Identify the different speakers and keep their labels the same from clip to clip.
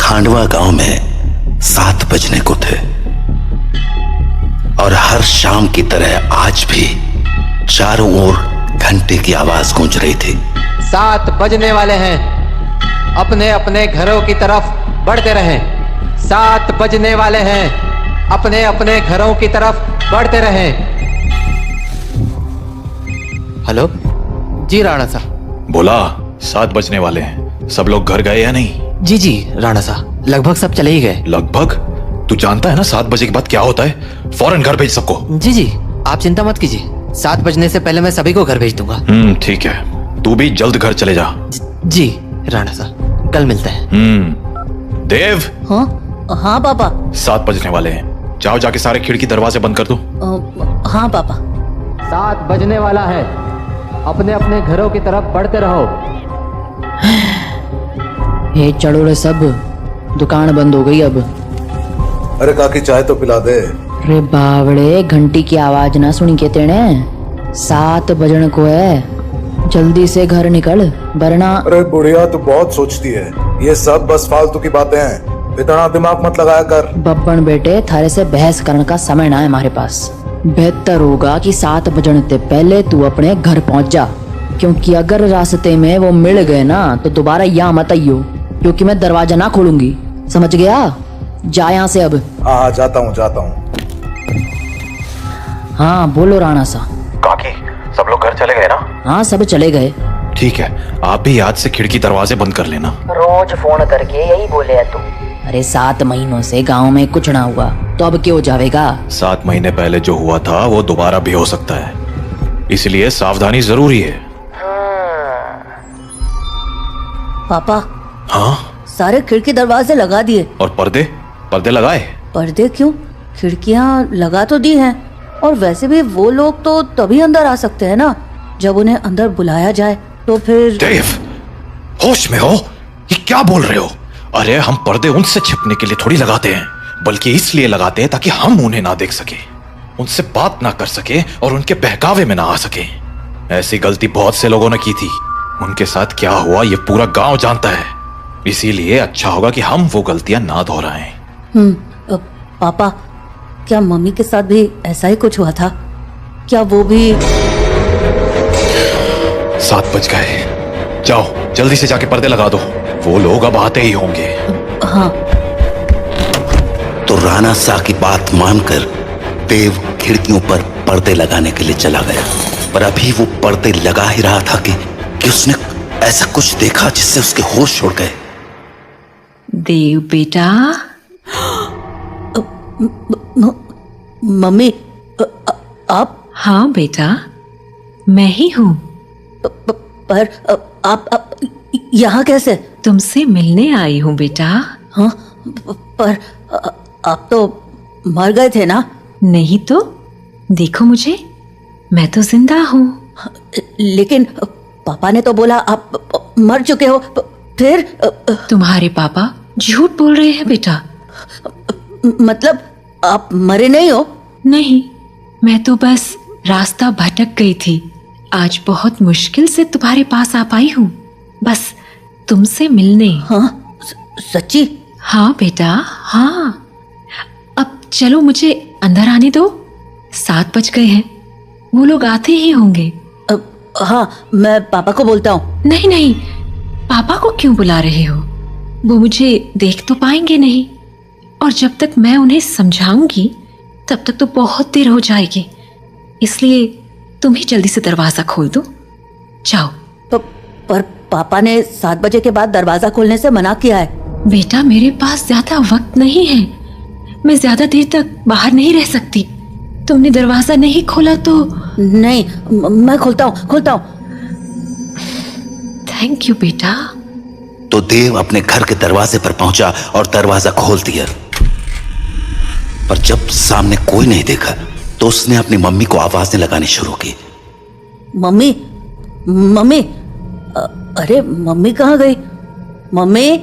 Speaker 1: खांडवा गांव में 7 बजने को थे और हर शाम की तरह आज भी चारों ओर घंटे की आवाज गूंज रही थी।
Speaker 2: 7 बजने वाले हैं, अपने अपने घरों की तरफ बढ़ते रहें। 7 बजने वाले हैं, अपने अपने घरों की तरफ बढ़ते रहें।
Speaker 3: हेलो जी राणा साहब।
Speaker 4: बोला 7 बजने वाले हैं, सब लोग घर गए या नहीं?
Speaker 3: जी जी राणा साहब, लगभग सब चले ही गए।
Speaker 4: लगभग? तू जानता है ना 7 बजे के बाद क्या होता है? फौरन घर भेज सबको।
Speaker 3: जी जी आप चिंता मत कीजिए, 7 बजने से पहले मैं सभी को घर भेज दूंगा।
Speaker 4: ठीक है, तू भी जल्द घर चले जा।
Speaker 3: जी राणा साहब, कल मिलते हैं।
Speaker 4: देव।
Speaker 5: हाँ पापा।
Speaker 4: 7 बजने वाले हैं, जाओ जाके सारे खिड़की दरवाजे बंद कर दो।
Speaker 5: हाँ पापा।
Speaker 2: 7 बजने वाला है, अपने अपने घरों की तरफ बढ़ते रहो।
Speaker 5: ये चढ़ोड़े सब, दुकान बंद हो गई अब।
Speaker 6: अरे काकी चाय तो पिला दे।
Speaker 5: अरे बावड़े, घंटी की आवाज ना सुनी के तेने? 7 बजने को है, जल्दी से घर निकल वरना।
Speaker 6: अरे बुढ़िया तू बहुत सोचती है, ये सब बस फालतू की बातें हैं, इतना दिमाग मत लगाया कर।
Speaker 5: बब्बन बेटे, थारे से बहस करने का समय ना है हमारे पास। बेहतर होगा कि 7 बजने से पहले तू अपने घर पहुंच जा, क्योंकि अगर रास्ते में वो मिल गए ना तो दोबारा यहाँ मत आइयो, क्योंकि मैं दरवाजा ना खोलूंगी, समझ गया? जा यहाँ से अब।
Speaker 6: हाँ जाता हूँ।
Speaker 5: हाँ बोलो राणा सा।
Speaker 4: काकी सब लोग घर चले गए ना?
Speaker 5: हाँ सब चले गए।
Speaker 4: ठीक है, आप भी याद से खिड़की दरवाजे बंद कर लेना।
Speaker 5: रोज फोन करके यही बोले है तू। अरे 7 महीनों से गांव में कुछ ना हुआ तो अब क्यों जावेगा?
Speaker 4: 7 महीने पहले जो हुआ था वो दोबारा भी हो सकता है, इसलिए सावधानी जरूरी है।
Speaker 5: पापा।
Speaker 4: हाँ?
Speaker 5: सारे खिड़की दरवाजे लगा दिए।
Speaker 4: और पर्दे लगाए?
Speaker 5: पर्दे क्यों? खिड़कियां लगा तो दी हैं, और वैसे भी वो लोग तो तभी अंदर आ सकते हैं ना जब उन्हें अंदर बुलाया जाए, तो फिर।
Speaker 4: देव, होश में हो? ये क्या बोल रहे हो? अरे हम पर्दे उनसे छिपने के लिए थोड़ी लगाते हैं, बल्कि इसलिए लगाते हैं ताकि हम उन्हें ना देख सके, उनसे बात ना कर सके और उनके बहकावे में ना आ सके। ऐसी गलती बहुत से लोगों ने की थी, उनके साथ क्या हुआ ये पूरा गांव जानता है, इसीलिए अच्छा होगा कि हम वो गलतियां ना दोहराएं।
Speaker 5: पापा, क्या मम्मी के साथ भी ऐसा ही कुछ हुआ था? क्या वो भी?
Speaker 4: 7 बज गए, जाओ जल्दी से जाके पर्दे लगा दो, वो लोग अब आते ही होंगे।
Speaker 5: हाँ।
Speaker 1: तो राणा शाह की बात मानकर देव खिड़कियों पर पर्दे लगाने के लिए चला गया, पर अभी वो पर्दे लगा ही रहा था कि उसने ऐसा कुछ देखा जिससे उसके होश उड़ गए।
Speaker 7: देव बेटा।
Speaker 5: मम्मी, आप?
Speaker 7: हाँ बेटा, मैं ही हूँ।
Speaker 5: पर आप यहाँ कैसे?
Speaker 7: तुमसे मिलने आई हूँ बेटा।
Speaker 5: हाँ, पर आप तो मर गए थे ना?
Speaker 7: नहीं तो, देखो मुझे, मैं तो जिंदा हूँ।
Speaker 5: लेकिन पापा ने तो बोला आप मर चुके हो, फिर?
Speaker 7: तुम्हारे पापा झूठ बोल रहे हैं बेटा।
Speaker 5: मतलब आप मरे नहीं हो?
Speaker 7: नहीं, मैं तो बस रास्ता भटक गई थी, आज बहुत मुश्किल से तुम्हारे पास आ पाई हूँ, बस तुमसे मिलने।
Speaker 5: हाँ? सच्ची?
Speaker 7: हाँ बेटा, हाँ। अब चलो मुझे अंदर आने दो, 7 बज गए हैं, वो लोग आते ही होंगे।
Speaker 5: हाँ, मैं पापा को बोलता हूँ।
Speaker 7: नहीं नहीं, पापा को क्यों बुला रहे हो? वो मुझे देख तो पाएंगे नहीं, और जब तक मैं उन्हें समझाऊंगी तब तक तो बहुत देर हो जाएगी, इसलिए तुम ही जल्दी से दरवाजा खोल दो, जाओ।
Speaker 5: पर पापा ने 7 बजे के बाद दरवाजा खोलने से मना किया है।
Speaker 7: बेटा मेरे पास ज्यादा वक्त नहीं है, मैं ज्यादा देर तक बाहर नहीं रह सकती, तुमने दरवाजा नहीं खोला तो।
Speaker 5: नहीं, मैं खोलता हूँ।
Speaker 7: थैंक यू बेटा।
Speaker 1: तो देव अपने घर के दरवाजे पर पहुंचा और दरवाजा खोल दिया, पर जब सामने कोई नहीं देखा तो उसने अपनी मम्मी को आवाजें लगानी शुरू की।
Speaker 5: मम्मी, मम्मी, अरे मम्मी कहाँ गई? मम्मी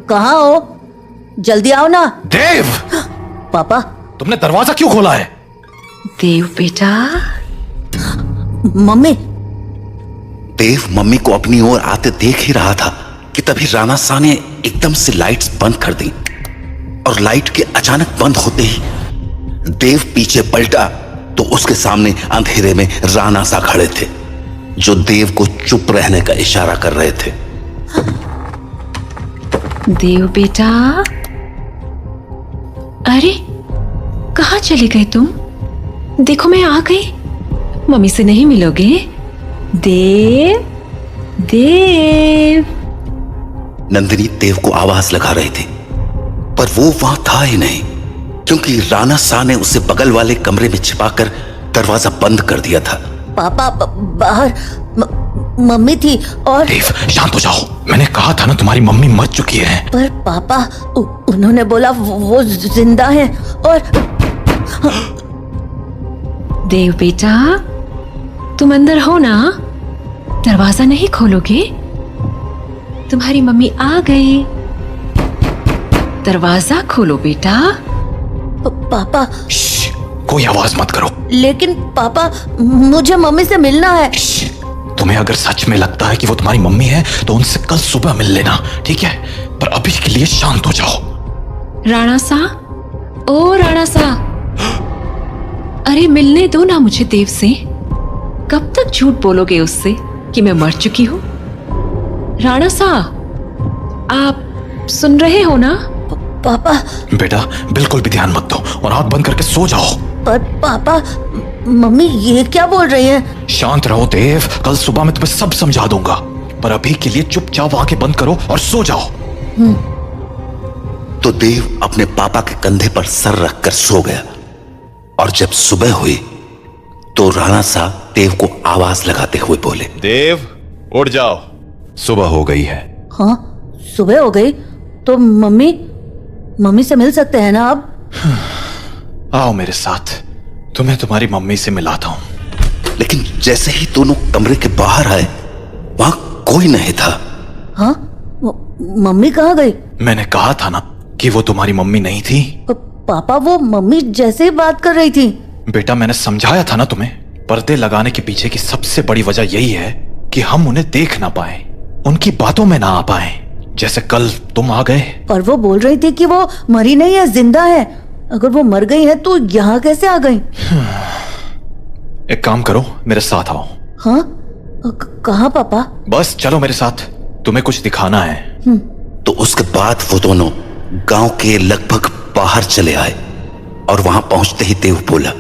Speaker 5: कहाँ हो? जल्दी आओ ना।
Speaker 4: देव!
Speaker 5: पापा,
Speaker 4: तुमने दरवाजा क्यों खोला है?
Speaker 7: देव बेटा।
Speaker 5: मम्मी।
Speaker 1: देव मम्मी को अपनी ओर आते देख ही रहा था कि तभी राणा शाह ने एकदम से लाइट्स बंद कर दी और लाइट के अचानक बंद होते ही देव पीछे पलटा तो उसके सामने अंधेरे में राणा सा खड़े थे, जो देव को चुप रहने का इशारा कर रहे थे।
Speaker 7: देव बेटा, अरे कहाँ चले गए तुम? देखो मैं आ गई। मम्मी से नहीं मिलोगे? देव, देव।
Speaker 1: नंदिनी देव को आवाज लगा रही थी, पर वो वहां था ही नहीं, क्योंकि राणा सा ने उसे बगल वाले कमरे में छिपाकर दरवाजा बंद कर दिया था।
Speaker 8: पापा बाहर मम्मी थी और
Speaker 4: देव शांत हो जाओ, मैंने कहा था ना तुम्हारी मम्मी मर चुकी है।
Speaker 8: पर पापा उन्होंने बोला वो जिंदा है और
Speaker 7: देव बेटा, तुम अंदर हो ना? दरवाजा नहीं खोलोगे? तुम्हारी मम्मी आ गई। दरवाजा खोलो बेटा।
Speaker 8: पापा।
Speaker 4: श्श, कोई आवाज मत करो।
Speaker 8: लेकिन पापा, मुझे मम्मी से मिलना है।
Speaker 4: श्श, तुम्हें अगर सच में लगता है कि वो तुम्हारी मम्मी है तो उनसे कल सुबह मिल लेना, ठीक है? पर अभी के लिए शांत हो जाओ।
Speaker 7: राणा सा, ओ राणा सा, अरे मिलने दो ना मुझे देव से। कब तक झूठ बोलोगे उससे कि मैं मर चुकी हूँ? राणा सा, आप सुन रहे हो ना?
Speaker 8: पापा।
Speaker 4: बेटा बिल्कुल भी ध्यान मत दो और आंख बंद करके सो जाओ।
Speaker 8: पर पापा, मम्मी ये क्या बोल रही है?
Speaker 4: शांत रहो देव, कल सुबह मैं तुम्हें सब समझा दूंगा, पर अभी के लिए चुपचाप आंखें बंद करो और सो जाओ।
Speaker 1: तो देव अपने पापा के कंधे पर सर रखकर सो गया, और जब सुबह हुई तो राणा सा देव को आवाज लगाते हुए बोले,
Speaker 9: देव उठ जाओ, सुबह हो गई है।
Speaker 8: हाँ, सुबह हो गई तो मम्मी से मिल सकते हैं ना अब?
Speaker 4: आओ मेरे साथ, तुम्हें तुम्हारी मम्मी से मिलाता हूं।
Speaker 1: लेकिन जैसे ही दोनों कमरे के बाहर आए वहां कोई नहीं था।
Speaker 8: हाँ? मम्मी कहाँ गई?
Speaker 4: मैंने कहा था ना कि वो तुम्हारी मम्मी नहीं थी।
Speaker 8: पापा, वो मम्मी जैसे ही बात कर रही थी।
Speaker 4: बेटा मैंने समझाया था ना तुम्हें, पर्दे लगाने के पीछे की सबसे बड़ी वजह यही है कि हम उन्हें देख ना पाए, उनकी बातों में ना आ पाए, जैसे कल तुम आ गए।
Speaker 8: और वो बोल रही थी कि वो मरी नहीं है, जिंदा है। अगर वो मर गई है तो यहाँ कैसे आ गई?
Speaker 4: एक काम करो, मेरे साथ आओ।
Speaker 8: हाँ? कहाँ पापा?
Speaker 4: बस चलो मेरे साथ, तुम्हें कुछ दिखाना है।
Speaker 1: तो उसके बाद वो दोनों गांव के लगभग बाहर चले आए, और वहां पहुंचते ही देव बोला,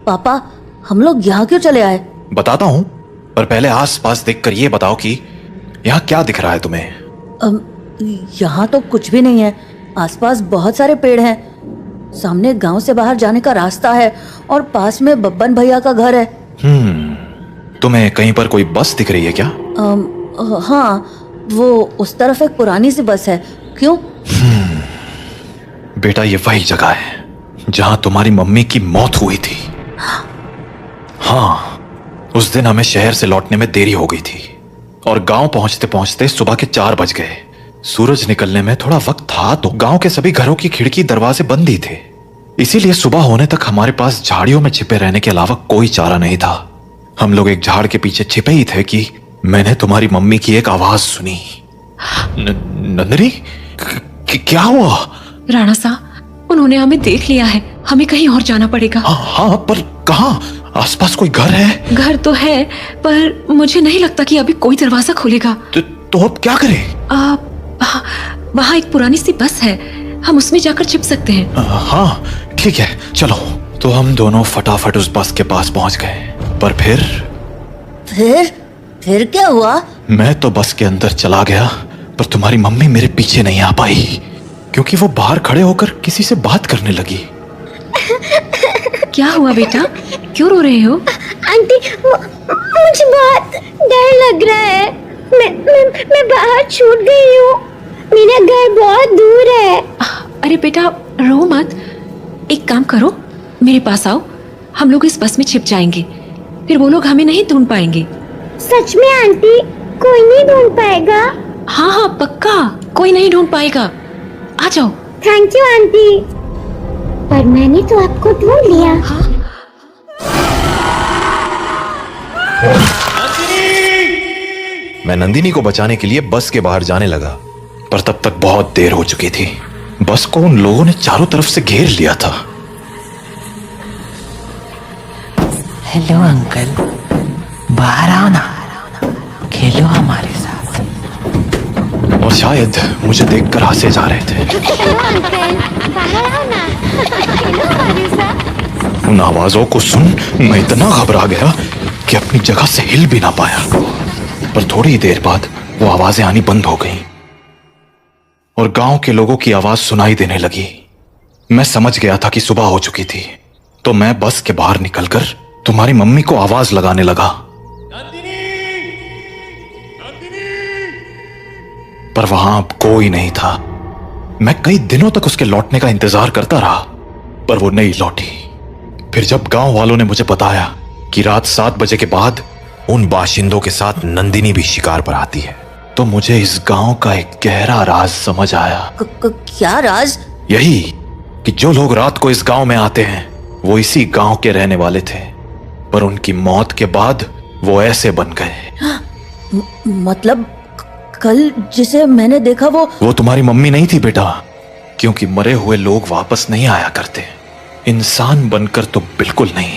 Speaker 8: पापा, हम लोग यहाँ क्यों चले आए?
Speaker 4: बताता हूं, पर पहले आसपास देखकर ये बताओ कि यहाँ क्या दिख रहा है तुम्हें?
Speaker 8: यहाँ तो कुछ भी नहीं है। आसपास बहुत सारे पेड़ हैं, सामने गांव से बाहर जाने का रास्ता है, और पास में बब्बन भैया का घर है।
Speaker 4: तुम्हें कहीं पर कोई बस दिख रही है क्या?
Speaker 8: हाँ, वो उस तरफ एक पुरानी सी बस है। क्यों?
Speaker 4: बेटा ये वही जगह है जहां तुम्हारी मम्मी की मौत हुई थी। हाँ, उस दिन हमें शहर से लौटने में देरी हो गई थी, और गांव पहुंचते पहुंचते सुबह के 4 बज गए। सूरज निकलने में थोड़ा वक्त था तो गांव के सभी घरों की खिड़की दरवाजे बंद ही थे, इसीलिए सुबह होने तक हमारे पास झाड़ियों में छिपे रहने के अलावा कोई चारा नहीं था। हम लोग एक झाड़ के पीछे छिपे ही थे कि मैंने तुम्हारी मम्मी की एक आवाज सुनी। नंदिनी, क्या हुआ?
Speaker 7: राणा सा, उन्होंने हमें देख लिया है, हमें कहीं और जाना पड़ेगा।
Speaker 4: हाँ, पर कहाँ? आसपास कोई घर है?
Speaker 7: घर तो है, पर मुझे नहीं लगता कि अभी कोई दरवाजा खोलेगा।
Speaker 4: तो अब क्या करें?
Speaker 7: वहाँ एक पुरानी सी बस है, हम उसमें जाकर छिप सकते हैं।
Speaker 4: हाँ ठीक है, चलो। तो हम दोनों फटाफट उस बस के पास पहुंच गए, पर
Speaker 8: फिर क्या हुआ?
Speaker 4: मैं तो बस के अंदर चला गया, पर तुम्हारी मम्मी मेरे पीछे नहीं आ पाई, क्योंकि वो बाहर खड़े होकर किसी से बात करने लगी।
Speaker 7: क्या हुआ बेटा, क्यों रो रहे हो?
Speaker 10: आंटी, मुझे बहुत डर लग रहा है। मैं बाहर छूट गई हूँ, मेरा घर बहुत दूर है।
Speaker 7: अरे बेटा रो मत, एक काम करो, मेरे पास आओ, हम लोग इस बस में छिप जाएंगे, फिर वो लोग हमें नहीं ढूंढ पाएंगे।
Speaker 10: सच में आंटी, कोई नहीं ढूंढ पाएगा?
Speaker 7: हाँ पक्का, कोई नहीं ढूंढ पाएगा, आ जाओ।
Speaker 10: थैंक यू आंटी, पर मैंने तो आपको ढूंढ लिया।
Speaker 7: हाँ?
Speaker 9: मैं नंदिनी को बचाने के लिए बस के बाहर जाने लगा,
Speaker 4: पर तब तक बहुत देर हो चुकी थी। बस को उन लोगों ने चारों तरफ से घेर लिया था।
Speaker 3: हेलो अंकल, बाहर आओ ना, खेलो हमारे साथ।
Speaker 4: और शायद मुझे देखकर हंसे जा रहे थे। उन आवाजों को सुन मैं इतना घबरा गया कि अपनी जगह से हिल भी ना पाया। पर थोड़ी देर बाद वो आवाजें आनी बंद हो गईं और गांव के लोगों की आवाज सुनाई देने लगी। मैं समझ गया था कि सुबह हो चुकी थी, तो मैं बस के बाहर निकलकर तुम्हारी मम्मी को आवाज लगाने लगा। पर वहां अब कोई नहीं था। मैं कई दिनों तक उसके लौटने का इंतजार करता रहा, पर वो नहीं लौटी। फिर जब गांव वालों ने मुझे बताया कि रात 7 बजे के बाद
Speaker 9: उन बाशिंदों के साथ नंदिनी भी शिकार पर आती है,
Speaker 4: तो मुझे इस गांव का एक गहरा राज समझ आया।
Speaker 8: क्या राज?
Speaker 4: यही कि जो लोग रात को इस गांव में आते हैं वो इसी गांव के रहने वाले थे, पर उनकी मौत के बाद वो ऐसे बन गए।
Speaker 8: मतलब कल जिसे मैंने देखा वो
Speaker 4: तुम्हारी मम्मी नहीं थी बेटा, क्योंकि मरे हुए लोग वापस नहीं आया करते, इंसान बनकर तो बिल्कुल नहीं।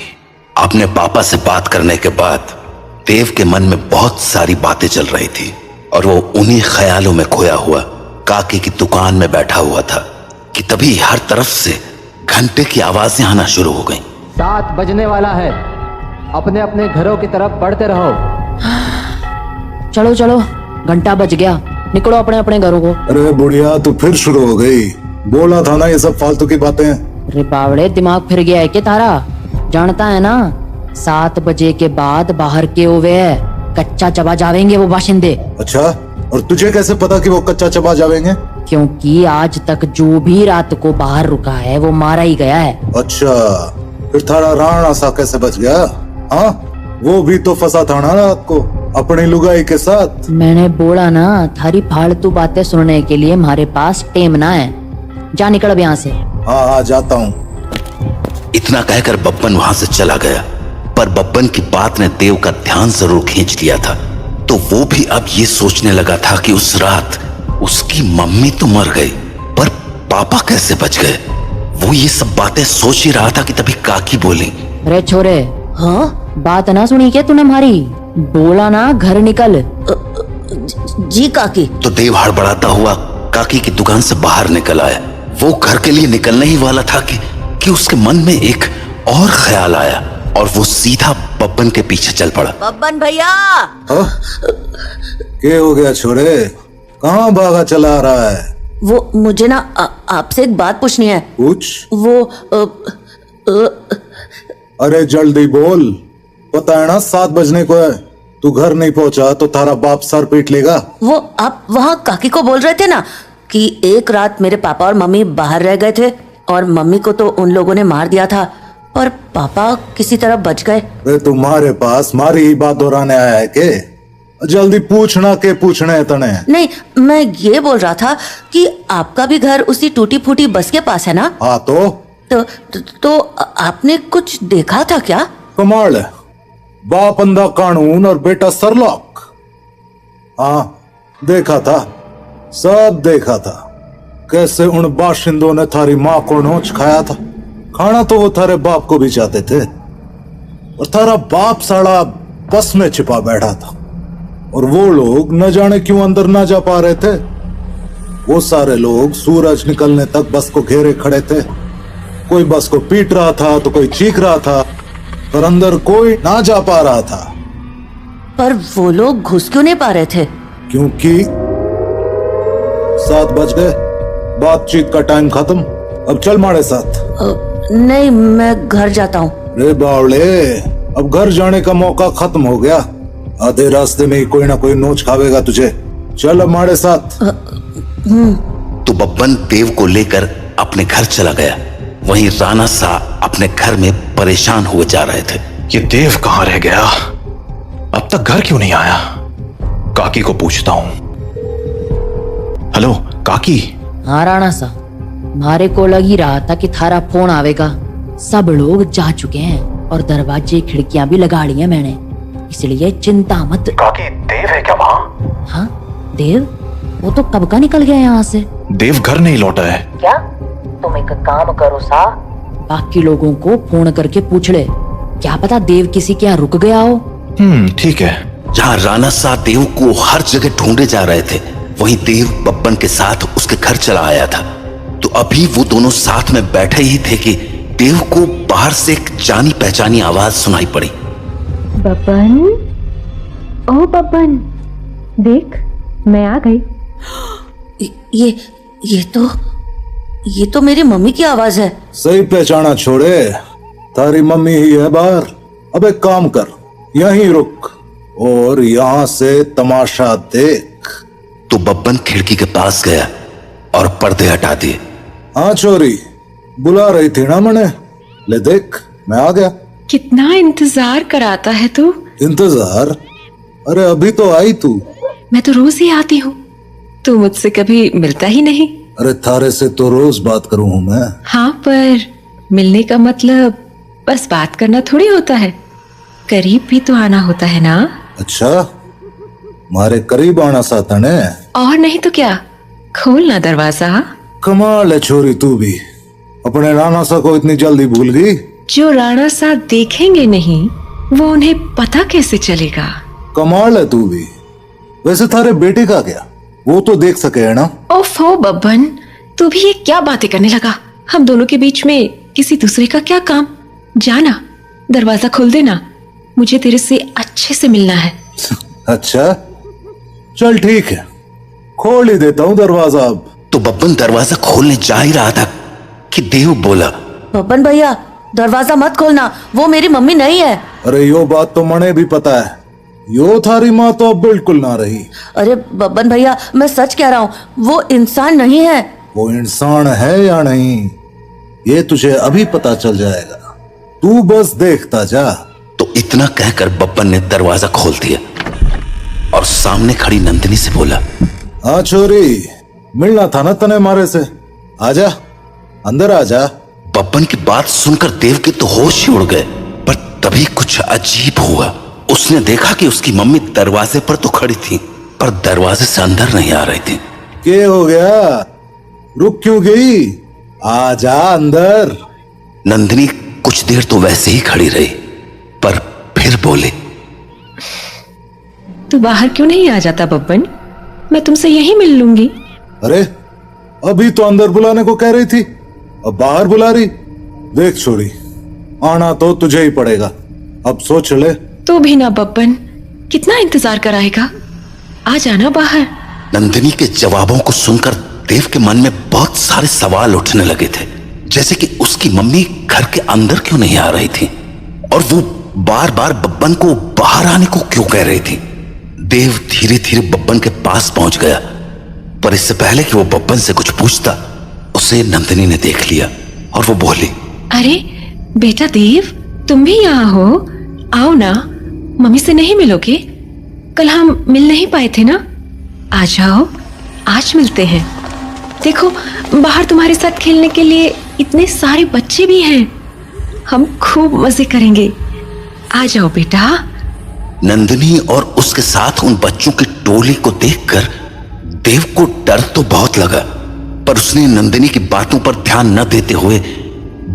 Speaker 1: अपने पापा से बात करने के बाद देव के मन में बहुत सारी बातें चल रही थी और वो उन्हीं ख्यालों में खोया हुआ काकी की दुकान में बैठा हुआ था कि तभी हर तरफ से घंटे की आवाजें आना शुरू हो गईं।
Speaker 2: 7 बजने वाला है, अपने अपने घरों की तरफ बढ़ते रहो।
Speaker 5: चलो चलो, घंटा बज गया, निकलो अपने अपने घरों को।
Speaker 6: अरे बुढ़िया, तू फिर शुरू हो गई। बोला था ना ये सब फालतू की बातें।
Speaker 5: अरे बावड़े, दिमाग फिर गया है क्या तारा? जानता है ना 7 बजे के बाद बाहर के हुए है, कच्चा चबा जावेंगे वो बाशिंदे।
Speaker 6: अच्छा, और तुझे कैसे पता कि वो कच्चा चबा जावेंगे?
Speaker 5: क्योंकि आज तक जो भी रात को बाहर रुका है वो मारा ही गया है।
Speaker 6: अच्छा, फिर थारा राणा सा कैसे बच गया? हाँ, वो भी तो फंसा था ना रात को अपनी लुगाई के साथ।
Speaker 5: मैंने बोला ना, थारी फालतू बातें सुनने के लिए हमारे पास टेम ना है। जा निकल अब यहाँ से।
Speaker 6: हाँ हाँ, जाता हूँ।
Speaker 1: इतना कहकर बब्बन वहां से चला गया, पर बब्बन की बात ने देव का ध्यान जरूर खींच लिया था। तो वो भी अब ये सोचने लगा था कि उस रात उसकी मम्मी तो मर गई, पर पापा कैसे बच गए। वो ये सब बातें सोच ही रहा था कि तभी काकी बोली,
Speaker 5: अरे छोरे,
Speaker 8: हाँ
Speaker 5: बात ना सुनी क्या तूने हमारी? बोला ना घर निकल।
Speaker 8: जी काकी।
Speaker 1: तो देव हड़बड़ाता हुआ काकी की दुकान से बाहर निकल आया। वो घर के लिए निकलने ही वाला था कि उसके मन में एक और ख्याल आया और वो सीधा बब्बन के पीछे चल पड़ा।
Speaker 8: बब्बन भैया।
Speaker 6: क्या हो गया छोरे, कहाँ भागा चला आ रहा है?
Speaker 8: वो मुझे ना आपसे एक बात पूछनी है।
Speaker 6: पूछ।
Speaker 8: वो
Speaker 6: अरे जल्दी बोल, पता है ना 7 बजने को है। तू घर नहीं पहुंचा तो तारा बाप सर पीट लेगा।
Speaker 8: वो आप वहाँ काकी को बोल रहे थे ना कि एक रात मेरे पापा और मम्मी बाहर रह गए थे और मम्मी को तो उन लोगों ने मार दिया था, पर पापा किसी तरह बच गए।
Speaker 6: अरे तुम्हारे पास मारी ही बात दोहराने आया है के? जल्दी पूछना के पूछने है तने।
Speaker 8: नहीं, मैं ये बोल रहा था कि आपका भी घर उसी टूटी फूटी बस के पास है ना?
Speaker 6: हाँ
Speaker 8: तो आपने कुछ देखा था क्या?
Speaker 6: कमाल है, बाप अंधा कानून और बेटा सरलॉक। हाँ देखा था, सब देखा था। कैसे उन बाशिंदों ने थारी माँ को नोच खाया था। खाना तो वो थारे बाप को भी चाहते थे, और थारा बाप साला बस में छिपा बैठा था और वो लोग न जाने क्यों अंदर ना जा पा रहे थे। वो सारे लोग सूरज निकलने तक बस को घेरे खड़े थे। कोई बस को पीट रहा था तो कोई चीख रहा था, पर अंदर कोई ना जा पा रहा था।
Speaker 8: पर वो लोग घुस क्यों नहीं पा रहे थे?
Speaker 6: क्योंकि 7 बज गए, बातचीत का टाइम खत्म। अब चल हमारे साथ।
Speaker 8: नहीं, मैं घर जाता हूँ।
Speaker 6: रे बावले, अब घर जाने का मौका खत्म हो गया। आधे रास्ते में ही कोई ना कोई नोच खावेगा तुझे। चल अब हमारे साथ।
Speaker 1: तो बब्बन देव को लेकर अपने घर चला गया। वहीं राणा सा अपने घर में परेशान हुए जा रहे थे।
Speaker 4: ये देव कहाँ रह गया? अब तक घर क्यों नहीं आया? काकी को पूछता हूँ। हेलो काकी।
Speaker 5: हाँ राणा सा, हमारे को लग ही रहा था कि थारा फोन आवेगा। सब लोग जा चुके हैं और दरवाजे खिड़कियां भी लगा ली हैं मैंने, इसलिए चिंता मत।
Speaker 4: काकी, देव है क्या वहाँ?
Speaker 5: हाँ देव, वो तो कब का निकल गया यहाँ से।
Speaker 4: देव घर नहीं लौटा है।
Speaker 5: क्या? तुम एक काम करो सा, बाकी लोगों को फोन करके पूछ ले, क्या पता देव किसी के यहाँ रुक गया हो।
Speaker 4: ठीक है।
Speaker 1: जहाँ राणा सा देव को हर जगह ढूंढे जा रहे थे, वहीं देव बब्बन के साथ उसके घर चला आया था। तो अभी वो दोनों साथ में बैठे ही थे कि देव को बाहर से एक जानी पहचानी आवाज सुनाई पड़ी।
Speaker 10: बब्बन, ओ बब्बन, देख मैं आ गई।
Speaker 8: ये तो मेरी मम्मी की आवाज है।
Speaker 6: सही पहचाना छोड़े, तारी मम्मी ही है बाहर। अब एक काम कर, यहीं रुक और यहाँ से तमाशा देख।
Speaker 1: तो बब्बन खिड़की के पास गया और पर्दे हटा दिए।
Speaker 6: हाँ छोरी, बुला रही थी ना मैंने, ले देख मैं आ गया।
Speaker 7: कितना इंतजार कराता है तू।
Speaker 6: इंतजार? अरे अभी तो आई तू।
Speaker 7: मैं तो रोज ही आती हूँ, तू मुझसे कभी मिलता ही नहीं।
Speaker 6: अरे थारे से तो रोज बात करूँ हूँ मैं।
Speaker 7: हाँ, पर मिलने का मतलब बस बात करना थोड़ी होता है, करीब भी तो आना होता है ना।
Speaker 6: अच्छा, मारे करीब आना साता ने।
Speaker 7: और नहीं तो क्या, खोलना दरवाजा।
Speaker 6: कमाल है छोरी, तू भी अपने राणा सा को इतनी जल्दी भूल गई।
Speaker 7: जो राणा सा देखेंगे नहीं, वो उन्हें पता कैसे चलेगा।
Speaker 6: कमाल है तू भी। वैसे थारे बेटे का क्या, वो तो देख सके है ना।
Speaker 7: ओफो बब्बन, तू भी ये क्या बातें करने लगा। हम दोनों के बीच में किसी दूसरे का क्या काम। जाना, दरवाजा खोल देना, मुझे तेरे से अच्छे से मिलना है।
Speaker 6: अच्छा चल ठीक है, खोल ही देता हूँ दरवाजा अब।
Speaker 1: तो बब्बन दरवाजा खोलने जा ही रहा था कि देव बोला,
Speaker 8: बब्बन भैया दरवाजा मत खोलना, वो मेरी मम्मी नहीं है।
Speaker 6: अरे यो बात तो मने भी पता है, यो थारी माँ तो अब बिल्कुल ना रही।
Speaker 8: अरे बब्बन भैया मैं सच कह रहा हूँ, वो इंसान नहीं है।
Speaker 6: वो इंसान है या नहीं, ये तुझे अभी पता चल जाएगा, तू बस देखता जा।
Speaker 1: तो इतना कहकर बब्बन ने दरवाजा खोल दिया और सामने खड़ी नंदिनी से बोला,
Speaker 6: हाँ छोरी, मिलना था ना तने मारे से, आजा अंदर आजा।
Speaker 1: बब्बन की बात सुनकर देव के तो होश ही उड़ गए, पर तभी कुछ अजीब हुआ। उसने देखा कि उसकी मम्मी दरवाजे पर तो खड़ी थी, पर दरवाजे से अंदर नहीं आ रही थी।
Speaker 6: क्या हो गया, रुक क्यों गई, आजा अंदर।
Speaker 1: नंदिनी कुछ देर तो वैसे ही खड़ी रही, पर फिर बोले,
Speaker 7: तू बाहर क्यों नहीं आ जाता बब्बन, मैं तुमसे यहीं मिल लूंगी।
Speaker 6: अरे अभी तो अंदर बुलाने को कह रही थी, अब बाहर बुला रही। देख छोड़ी, आना तो तुझे ही पड़ेगा, अब सोच ले।
Speaker 7: तू भी ना बब्बन, कितना इंतजार कराएगा, आ जाना बाहर।
Speaker 1: नंदिनी के जवाबों को सुनकर देव के मन में बहुत सारे सवाल उठने लगे थे, जैसे कि उसकी मम्मी घर के अंदर क्यों नहीं आ रही थी और वो बार बार बब्बन को बाहर आने को क्यों कह रही थी। देव धीरे धीरे बब्बन के पास पहुंच गया, पर इससे पहले कि वो बब्बन से कुछ पूछता, उसे नंदिनी ने देख लिया और वो बोली,
Speaker 7: अरे बेटा देव, तुम भी यहाँ हो, आओ ना, मम्मी से नहीं मिलोगे, कल हम मिल नहीं पाए थे ना, आ जाओ आज मिलते हैं। देखो बाहर तुम्हारे साथ खेलने के लिए इतने सारे बच्चे भी हैं, हम खूब मजे करेंगे, आ जाओ बेटा।
Speaker 1: नंदिनी और उसके साथ उन बच्चों की टोली को देखकर देव को डर तो बहुत लगा, पर उसने नंदिनी की बातों पर ध्यान न देते हुए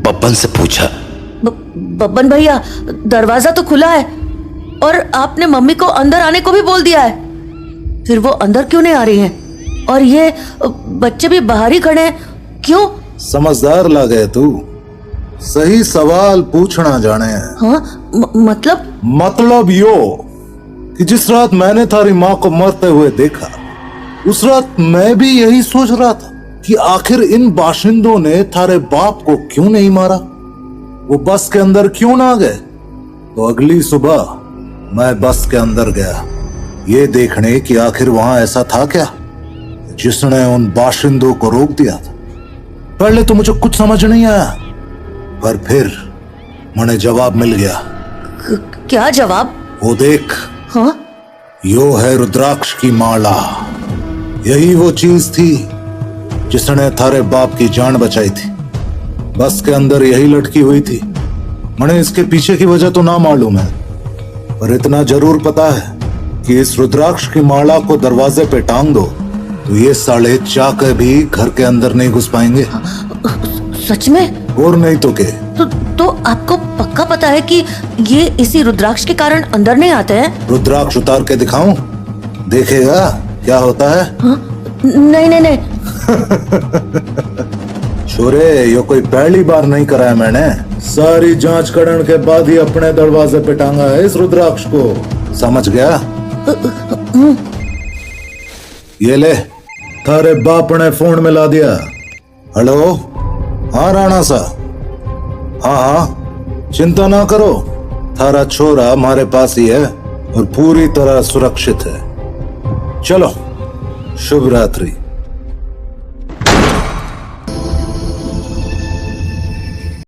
Speaker 1: बब्बन से पूछा,
Speaker 8: बब्बन भैया दरवाजा तो खुला है और आपने मम्मी को अंदर आने को भी बोल दिया है, फिर वो अंदर क्यों नहीं आ रही हैं? और ये बच्चे भी बाहर ही खड़े हैं, क्यों?
Speaker 6: समझदार लगे तू, सही सवाल पूछना जाने।
Speaker 8: हाँ मतलब
Speaker 6: यो कि जिस रात मैंने थारी माँ को मरते हुए देखा, उस रात मैं भी यही सोच रहा था कि आखिर इन बाशिंदों ने थारे बाप को क्यों नहीं मारा, वो बस के अंदर क्यों ना गए। तो अगली सुबह मैं बस के अंदर गया, ये देखने कि आखिर वहां ऐसा था क्या जिसने उन बाशिंदों को रोक दिया था। पहले तो मुझे कुछ समझ नहीं आया, पर फिर मुझे जवाब मिल गया।
Speaker 8: क्या जवाब?
Speaker 6: वो देख,
Speaker 8: हाँ?
Speaker 6: यो है रुद्राक्ष की माला, यही वो चीज थी जिसने थारे बाप की जान बचाई थी। बस के अंदर यही लटकी हुई थी। मुझे इसके पीछे की वजह तो ना मालूम है, पर इतना जरूर पता है कि इस रुद्राक्ष की माला को दरवाजे पे टांग दो तो ये साले चाह के भी घर के अंदर नहीं घुस पाएंगे।
Speaker 8: सच में?
Speaker 6: और नहीं तो क्या?
Speaker 8: तो आपको पक्का पता है कि ये इसी रुद्राक्ष के कारण अंदर नहीं आते हैं?
Speaker 6: रुद्राक्ष उतार के दिखाऊं? देखेगा क्या होता है?
Speaker 8: नहीं नहीं नहीं।
Speaker 6: छोरे, ये कोई पहली बार नहीं कराया मैंने। सारी जांच करने के बाद ही अपने दरवाजे पे टांगा है इस रुद्राक्ष को, समझ गया? ये ले, थारे बाप ने फोन में ला दिया। हेलो, हाँ राणा सा, हाँ हाँ चिंता ना करो, थारा छोरा हमारे पास ही है और पूरी तरह सुरक्षित है। चलो, शुभ रात्रि।